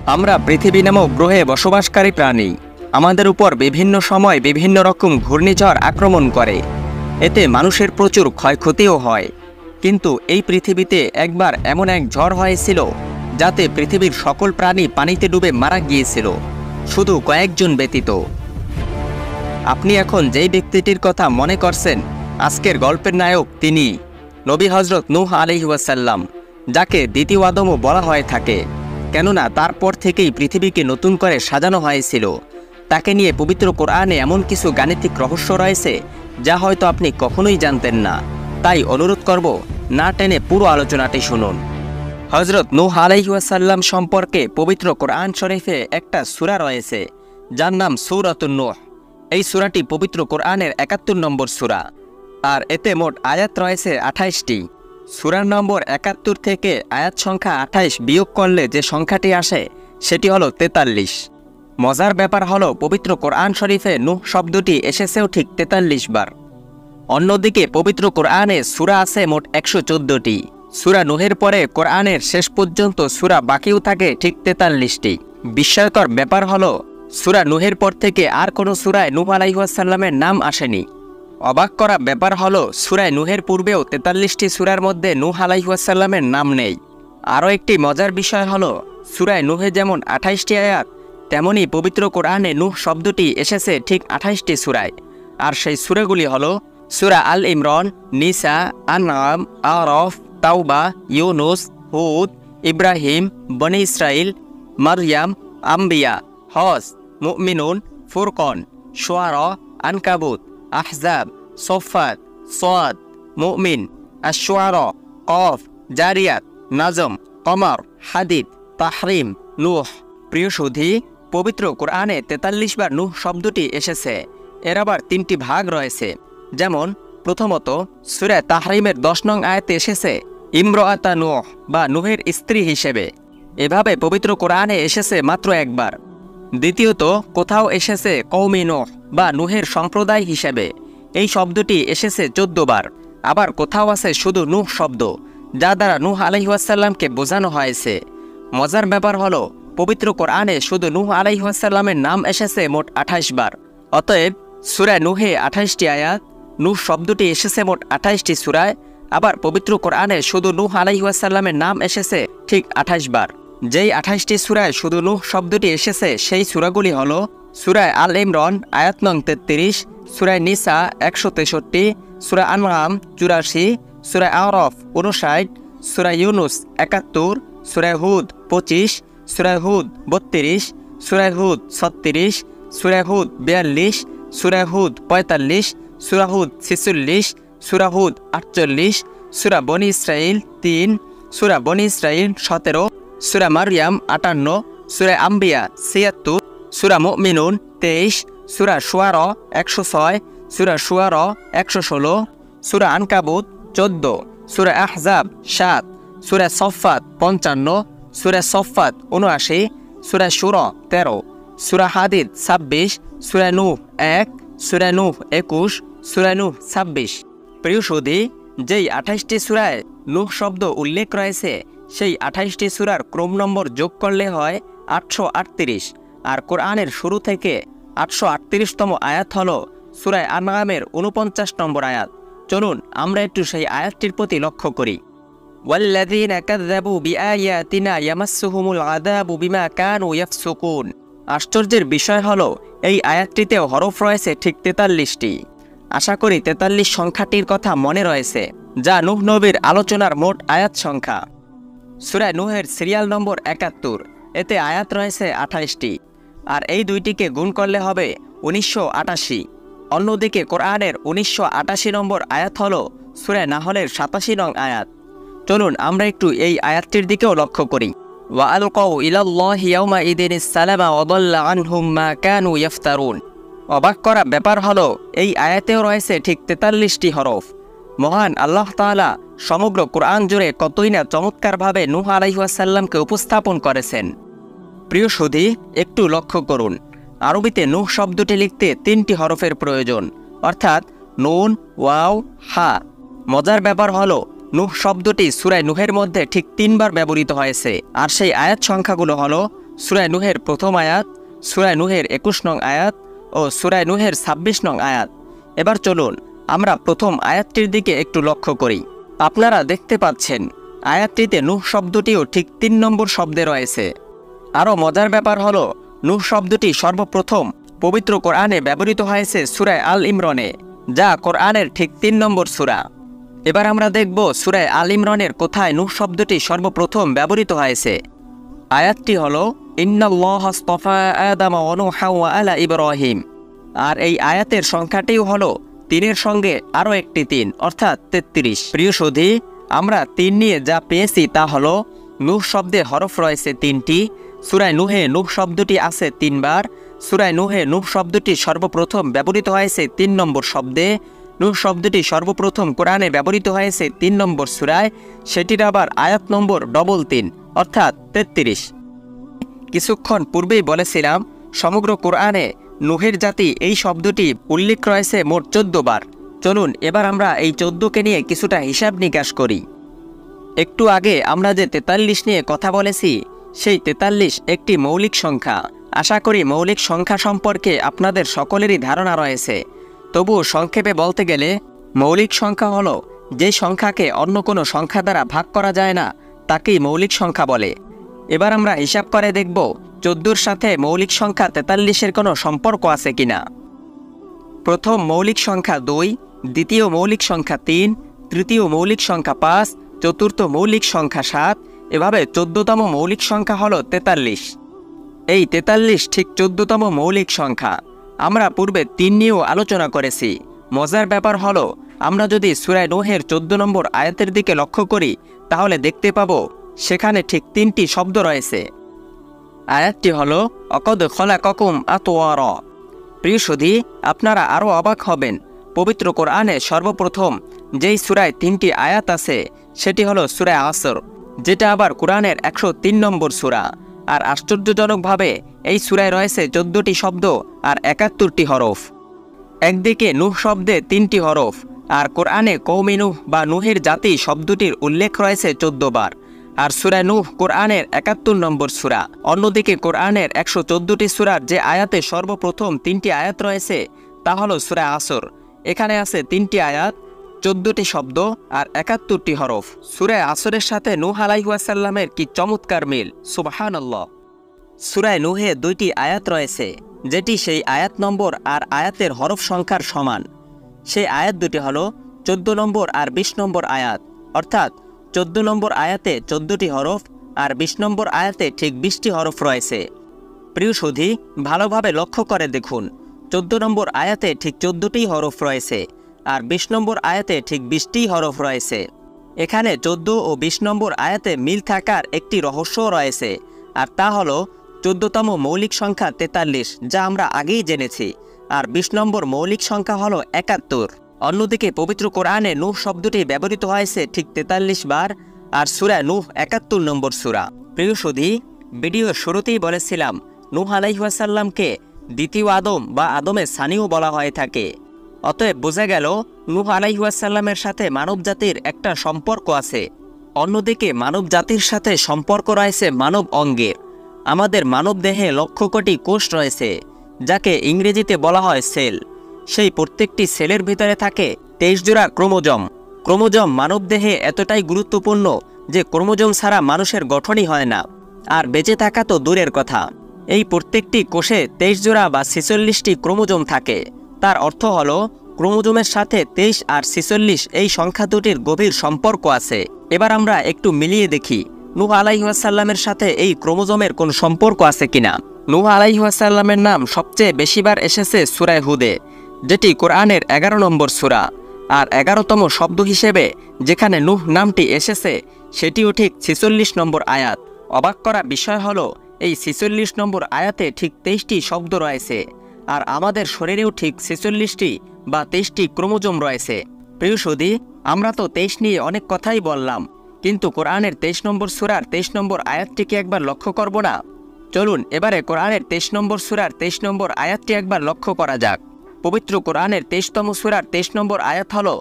আমরা পৃথিবী নামক গ্রহে বসবাসকারী প্রাণী। আমাদের উপর বিভিন্ন সময় বিভিন্ন রকম ঘূর্ণিঝড় আক্রমণ করে। এতে মানুষের প্রচুর ক্ষয়ক্ষতিও হয়। কিন্তু এই পৃথিবীতে একবার এমন এক ঝড় হয়েছিল যাতে পৃথিবীর সকল প্রাণী পানিতে ডুবে মারা গিয়েছিল, শুধু কয়েকজন ব্যতীত। আপনি এখন যেই ব্যক্তিটির কথা মনে করছেন, আজকের গল্পের নায়ক তিনি, নবী হজরত নূহ আলাইহিস সালাম, যাকে দ্বিতীয় আদমও বলা হয়ে থাকে, কেননা তারপর থেকেই পৃথিবীকে নতুন করে সাজানো হয়েছিল। তাকে নিয়ে পবিত্র কোরআনে এমন কিছু গাণিতিক রহস্য রয়েছে যা হয়তো আপনি কখনোই জানতেন না। তাই অনুরোধ করব, না টেনে পুরো আলোচনাটি শুনুন। হজরত নূহ আলাইহিস সালাম সম্পর্কে পবিত্র কোরআন শরীফে একটা সূরা রয়েছে যার নাম সূরাতুন নূহ। এই সূরাটি পবিত্র কোরআনের ৭১ নম্বর সূরা, আর এতে মোট আয়াত রয়েছে ২৮টি। সূরার নম্বর ৭১ থেকে আয়াত সংখ্যা ২৮ বিয়োগ করলে যে সংখ্যাটি আসে সেটি হলো ৪৩। মজার ব্যাপার হলো পবিত্র কোরআন শরীফে নূহ শব্দটি এসেছেও ঠিক ৪৩ বার। অন্যদিকে পবিত্র কোরআনে সূরা আছে মোট ১১৪টি। সূরা নূহের পরে কোরআনের শেষ পর্যন্ত সূরা বাকিও থাকে ঠিক ৪৩টি। বিস্ময়কর ব্যাপার হলো সূরা নূহের পর থেকে আর কোনো সূরায় নূহ আলাইহিস সালামের নাম আসেনি। অবাক করা ব্যাপার হলো সূরায় নূহের পূর্বেও ৪৩টি সূরার মধ্যে নূহ আলাইহিস সালামের নাম নেই। আরও একটি মজার বিষয় হলো সূরায় নূহে যেমন ২৮টি আয়াত, তেমনি পবিত্র কোরআনে নূহ শব্দটি এসেছে ঠিক ২৮টি সূরায়। আর সেই সূরাগুলি হলো সূরা আল ইমরান, নিসা, আনআম, আরাফ, তাওবা, ইউনুস, হুদ, ইব্রাহিম, বনী ইসরাইল, মারইয়াম, আম্বিয়া, হজ, মুমিনুন, ফুরকন, শুআরা, আনকাবুত, আহজাব, সফাত, সাদ, মুমিন, আশ-শুআরা, কফ, জারিয়াত, নাজম, কমর, হাদিদ, তাহরিম, নূহ। প্রিয় সুধী, পবিত্র কোরআনে ৪৩ বার নূহ শব্দটি এসেছে। এর আবার ৩টি ভাগ রয়েছে। যেমন প্রথমত সূরা তাহরিমের ১০ নং আয়াতে এসেছে ইমরাআতা নূহ বা নূহের স্ত্রী হিসেবে। এভাবে পবিত্র কোরআনে এসেছে মাত্র একবার। দ্বিতীয়ত কোথাও এসেছে কওমে নূহ বা নূহের সম্প্রদায় হিসেবে। এই শব্দটি এসেছে ১৪ বার। আবার কোথাও আছে শুধু নূহ শব্দ, যা দ্বারা নূহ আলাইহিস সালামকে বোঝানো হয়েছে। মজার ব্যাপার হলো পবিত্র কোরআনে শুধু নূহ আলাইহিস সালামের নাম এসেছে মোট ২৮ বার। অতএব সূরা নূহে ২৮টি আয়াত, নূহ শব্দটি এসেছে মোট ২৮টি সূরায়। আবার পবিত্র কোরআনে শুধু নূহ আলাইহিস সালামের নাম এসেছে ঠিক ২৮ বার। যেই ২৮টি সূরায় শুধু নূহ শব্দটি এসেছে সেই সূরাগুলি হলো সূরায় আল ইমরান আয়াত নং ৩৩, সূরায় নিসা ১৬৩, সূরা আনআম ৮৪, সূরায় আরাফ ৫৯, সূরা ইউনুস ৭১, সূরায় হুদ ২৫, সূরায় হুদ ৩২, সূরায় হুদ ৩৬, সূরায় হুদ ৪২, সূরায় হুদ ৪৫, সূরা হুদ ৪৬, সূরা হুদ ৪৮, সূরা বনী ইসরাইল ৩, সূরা বনী ইসরাইল ১৭, সূরা মারইয়াম ৫৮, সূরা আম্বিয়া ৭৬, সূরা মুমিনুন ২৩, সূরা শুআরা ১০৬, সূরা শুআরা ১১৬, সূরা আনকাবুত ১৪, সূরা আহজাব ৭, সূরা সফাত ৫৫, সূরা সফাত ৭৯, সূরা শুরা ১৩, সূরা হাদিদ ২৬, সূরা নূহ ১, সূরা নূহ ২১, সূরা নূহ ২৬। প্রিয় সুধী, যেই ২৮টি সূরায় নূহ শব্দ উল্লেখ রয়েছে সেই ২৮টি সূরার ক্রম নম্বর যোগ করলে হয় ৮৩৮। আর কোরআনের শুরু থেকে ৮৩৮তম আয়াত হলো সূরা আনআমের ৪৯ নম্বর আয়াত। চলুন আমরা একটু সেই আয়াতটির প্রতি লক্ষ্য করি। ওয়াল্লাযীনা কাযযাবু বিআয়াতিনা ইয়ামাসসুহুমুল আযাবু বিমা কানু ইয়াফসুকুন। আশ্চর্যের বিষয় হলো এই আয়াতটিতেও হরফ রয়েছে ঠিক ৪৩টি। আশা করি ৪৩ সংখ্যাটির কথা মনে রয়েছে, যা নূহ নবীর আলোচনার মোট আয়াত সংখ্যা। সূরা নূহের সিরিয়াল নম্বর ৭১, এতে আয়াত রয়েছে ২৮টি, আর এই দুইটিকে গুণ করলে হবে ১৯৮৮। অন্যদিকে কোরআনের ১৯৮৮ নম্বর আয়াত হল সূরা নাহলের ৮৭ নং আয়াত। চলুন আমরা একটু এই আয়াতটির দিকেও লক্ষ্য করি। ওয়াআলকাউ ইলাল্লাহি ইয়াওমাইদিনিস সালামা ওয়া দাল্লা আনহুম মা কানু ইফতারুন। অবাক করা ব্যাপার হলো এই আয়াতেও রয়েছে ঠিক ৪৩টি হরফ। মহান আল্লাহ তাআলা সমগ্র কোরআন জুড়ে কতই না চমৎকারভাবে নূহ আলাইহিস সালামকে উপস্থাপন করেছেন। প্রিয় সুধী, একটু লক্ষ্য করুন, আরবিতে নূহ শব্দটি লিখতে ৩টি হরফের প্রয়োজন, অর্থাৎ নুন, ওয়াও, হা। মজার ব্যাপার হলো নূহ শব্দটি সূরা নূহের মধ্যে ঠিক ৩ বার ব্যবহৃত হয়েছে, আর সেই আয়াত সংখ্যাগুলো হলো সূরা নূহের প্রথম আয়াত, সূরা নূহের 21 নং আয়াত ও সূরা নূহের 26 নং আয়াত। এবার চলুন আমরা প্রথম আয়াতটির দিকে একটু লক্ষ্য করি। আপনারা দেখতে পাচ্ছেন আয়াতটিতে নূহ শব্দটিও ঠিক 3 নম্বর শব্দে রয়েছে। আরও মজার ব্যাপার হলো নূহ শব্দটি সর্বপ্রথম পবিত্র কোরআনে ব্যবহৃত হয়েছে সূরা আল ইমরানে, যা কোরআনের ঠিক 3 নম্বর সূরা। এবার আমরা দেখব সূরা আল ইমরানের কোথায় নূহ শব্দটি সর্বপ্রথম ব্যবহৃত হয়েছে। আয়াতটি হলো ইন্নাল্লাহা আসতাফা আদাম ওয়া নূহা ওয়া আলা ইব্রাহিম। আর এই আয়াতের সংখ্যাটিও হলো 3-এর সঙ্গে আরও একটি 3, অর্থাৎ 33। প্রিয় সুধী, আমরা 3 নিয়ে যা পেয়েছি তা হলো নূহ শব্দে হরফ রয়েছে 3টি। সূরা নূহে নূহ শব্দটি আছে 3 বার। সূরা নূহে নূহ শব্দটি সর্বপ্রথম ব্যবহৃত হয়েছে 3 নম্বর শব্দে। নূহ শব্দটি সর্বপ্রথম কোরআনে ব্যবহৃত হয়েছে 3 নম্বর সূরায়, সেটির আবার আয়াত নম্বর 3, অর্থাৎ 33। কিছুক্ষণ পূর্বেই বলেছিলাম সমগ্র কোরআনে নূহের জাতি এই শব্দটি উল্লেখ রয়েছে মোট 14 বার। চলুন এবার আমরা এই 14কে নিয়ে কিছুটা হিসাব নিকাশ করি। একটু আগে আমরা যে 43 নিয়ে কথা বলেছি, সেই 43 একটি মৌলিক সংখ্যা। আশা করি মৌলিক সংখ্যা সম্পর্কে আপনাদের সকলেরই ধারণা রয়েছে। তবুও সংক্ষেপে বলতে গেলে মৌলিক সংখ্যা হলো যে সংখ্যাকে অন্য কোনো সংখ্যা দ্বারা ভাগ করা যায় না, তাকেই মৌলিক সংখ্যা বলে। এবার আমরা হিসাব করে দেখব 14-র সাথে মৌলিক সংখ্যা 43-এর কোনো সম্পর্ক আছে কিনা। প্রথম মৌলিক সংখ্যা 2, দ্বিতীয় মৌলিক সংখ্যা 3, তৃতীয় মৌলিক সংখ্যা 5, চতুর্থ মৌলিক সংখ্যা 7, এভাবে 14তম মৌলিক সংখ্যা হলো 43। এই 43 ঠিক 14তম মৌলিক সংখ্যা। আমরা পূর্বে 3 নিয়েও আলোচনা করেছি। মজার ব্যাপার হলো আমরা যদি সূরা নূহের 14 নম্বর আয়াতের দিকে লক্ষ্য করি, তাহলে দেখতে পাবো সেখানে ঠিক 3টি শব্দ রয়েছে। আয়াতটি হলো অকদ খলাকাকুম আতওয়ারা। প্রিয় সুধী, আপনারা আরও অবাক হবেন, পবিত্র কোরআনে সর্বপ্রথম যেই সূরায় 3টি আয়াত আছে সেটি হলো সূরা আসর, যেটা আবার কোরআনের 103 নম্বর সূরা। আর আশ্চর্যজনকভাবে এই সূরায় রয়েছে 14টি শব্দ আর 71টি হরফ। একদিকে নূহ শব্দে 3টি হরফ, আর কোরআনে কওমে নূহ বা নূহের জাতি শব্দটির উল্লেখ রয়েছে 14 বার। আর সূরা নূহ কোরআনের 71 নম্বর সূরা। অন্যদিকে কোরআনের 114টি সূরার যে আয়াতে সর্বপ্রথম 3টি আয়াত রয়েছে তা হলো সূরা আসর। এখানে আছে 3টি আয়াত, 14টি শব্দ আর 71টি হরফ। সূরা আসরের সাথে নূহ আলাইহিস সালামের কি চমৎকার মিল, সুবহানাল্লাহ। সূরা নূহে 2টি আয়াত রয়েছে, যেটি সেই আয়াত নম্বর আর আয়াতের হরফ সংখ্যার সমান। সেই আয়াত দুটি হলো 14 নম্বর আর 20 নম্বর আয়াত, অর্থাৎ 14 নম্বর আয়াতে 14টি হরফ আর 20 নম্বর আয়াতে ঠিক 20টি হরফ রয়েছে। প্রিয় সুধী, ভালোভাবে লক্ষ্য করে দেখুন, 14 নম্বর আয়াতে ঠিক 14টি হরফ রয়েছে আর 20 নম্বর আয়াতে ঠিক 20টি হরফ রয়েছে। এখানে 14 ও 20 নম্বর আয়াতে মিল থাকার একটি রহস্য রয়েছে, আর তা হলো 14তম মৌলিক সংখ্যা 43, যা আমরা আগেই জেনেছি, আর 20 নম্বর মৌলিক সংখ্যা হলো 71। অন্যদিকে পবিত্র কোরআনে নূহ শব্দটি ব্যবহৃত হয়েছে ঠিক 43 বার, আর সূরা নূহ 71 নম্বর সূরা। প্রিয় সুধী, ভিডিওর শুরুতেই বলেছিলাম নূহ আলাইহিস সালামকে দ্বিতীয় আদম বা আদমের সানিও বলা হয়ে থাকে। অতএব বোঝা গেল নূহ আলাইহিস সালামের সাথে মানবজাতির একটা সম্পর্ক আছে। অন্যদিকে মানব জাতির সাথে সম্পর্ক রয়েছে মানব অঙ্গের। আমাদের মানব দেহে লক্ষ কোটি কোষ রয়েছে, যাকে ইংরেজিতে বলা হয় সেল। সেই প্রত্যেকটি সেলের ভিতরে থাকে 23 জোড়া ক্রোমোজোম। ক্রোমোজোম মানবদেহে এতটাই গুরুত্বপূর্ণ যে ক্রোমোজোম ছাড়া মানুষের গঠনই হয় না, আর বেঁচে থাকা তো দূরের কথা। এই প্রত্যেকটি কোষে 23 জোড়া বা 46টি ক্রোমোজোম থাকে। তার অর্থ হলো ক্রোমোজোমের সাথে 23 আর 46 এই সংখ্যা দুটির গভীর সম্পর্ক আছে। এবার আমরা একটু মিলিয়ে দেখি নূহ আলাইহিস সালামের সাথে এই ক্রোমোজোমের কোন সম্পর্ক আছে কিনা। নূহ আলাইহিস সালামের নাম সবচেয়ে বেশিবার এসেছে সূরা হুদে, যেটি কোরআনের 11 নম্বর সূরা। আর 11তম শব্দ হিসেবে যেখানে নূহ নামটি এসেছে সেটিও ঠিক 46 নম্বর আয়াত। অবাক করা বিষয় হলো এই 46 নম্বর আয়াতে ঠিক 23টি শব্দ রয়েছে, আর আমাদের শরীরেও ঠিক 46টি বা 23টি ক্রোমোজোম রয়েছে। প্রিয় সুধী, আমরা তো 23 নিয়ে অনেক কথাই বললাম, কিন্তু কোরআনের 23 নম্বর সূরার 23 নম্বর আয়াতটিকে একবার লক্ষ্য করব না? চলুন এবারে কোরআনের 23 নম্বর সূরার 23 নম্বর আয়াতটি একবার লক্ষ্য করা যাক। পবিত্র কোরআনের 23তম সূরার 23 নম্বর আয়াত হলো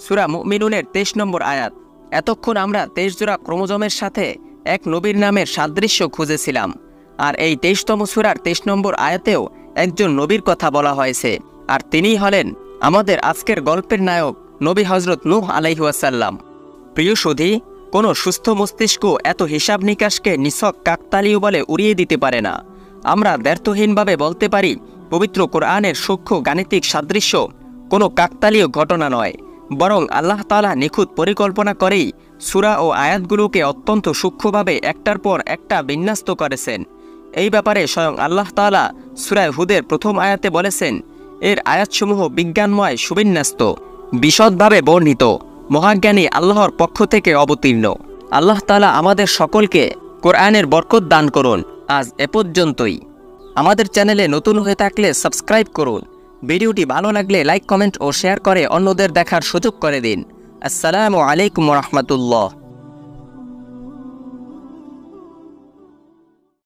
সূরা মুমিনুনের 23 নম্বর আয়াত। এতক্ষণ আমরা 23 জোড়া ক্রোমোজোমের সাথে এক নবীর নামের সাদৃশ্য খুঁজেছিলাম, আর এই 23তম সূরার 23 নম্বর আয়াতেও একজন নবীর কথা বলা হয়েছে, আর তিনিই হলেন আমাদের আজকের গল্পের নায়ক নবী হজরত নূহ আলাইহিস সালাম। প্রিয় সুধী, কোনো সুস্থ মস্তিষ্ক এত হিসাব নিকাশকে নিছক কাকতালীয় বলে উড়িয়ে দিতে পারে না। আমরা ব্যর্থহীনভাবে বলতে পারি, পবিত্র কোরআনের সূক্ষ্ম গাণিতিক সাদৃশ্য কোনো কাকতালীয় ঘটনা নয়, বরং আল্লাহ তাআলা নিখুঁত পরিকল্পনা করেই সূরা ও আয়াতগুলোকে অত্যন্ত সূক্ষ্মভাবে একটার পর একটা বিন্যস্ত করেছেন। এই ব্যাপারে স্বয়ং আল্লাহ তাআলা সূরা হুদের প্রথম আয়াতে বলেছেন, এর আয়াতসমূহ বিজ্ঞানময়, সুবিন্যস্ত, বিশদভাবে বর্ণিত, মহাজ্ঞানী আল্লাহর পক্ষ থেকে অবতীর্ণ। আল্লাহ তাআলা আমাদের সকলকে কোরআনের বরকত দান করুন। আজ এ পর্যন্তই। আমাদের চ্যানেলে নতুন হয়ে থাকলে সাবস্ক্রাইব করুন। ভিডিওটি ভালো লাগলে লাইক, কমেন্ট ও শেয়ার করে অন্যদের দেখার সুযোগ করে দিন। আসসালামু আলাইকুম ওয়া রাহমাতুল্লাহ।